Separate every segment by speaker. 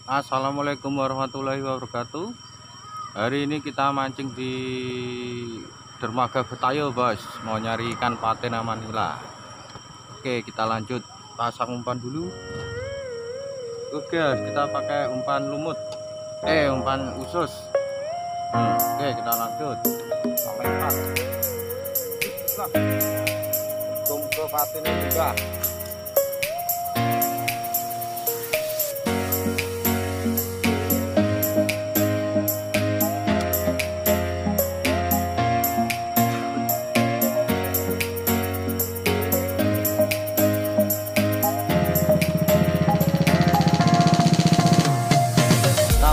Speaker 1: Assalamualaikum warahmatullahi wabarakatuh. Hari ini kita mancing di dermaga Betayo, bos. Mau nyari ikan patin sama nila. Oke, kita lanjut pasang umpan dulu. Oke, kita pakai umpan lumut. Umpan usus. Oke, kita lanjut. Kita lempar. Ke patinnya juga.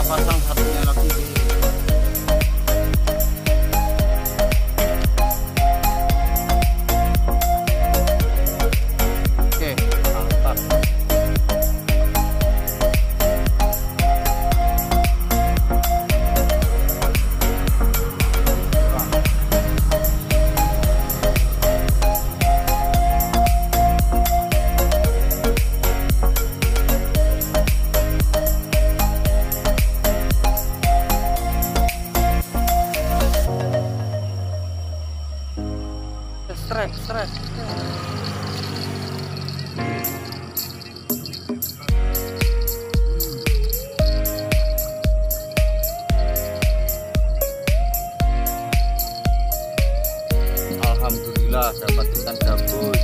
Speaker 1: Pasang satunya lagi. Oke, mantap. Stres. Alhamdulillah dapat ikan gabus.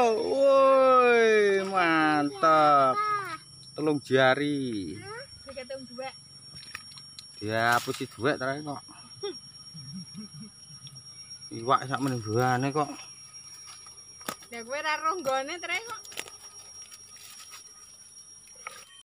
Speaker 1: Woi, mantap. Telung jari. Ya, pusi duit terakhir kok. Iwak sak menungguane kok.
Speaker 2: Ya gue ra ronggone terakhir kok.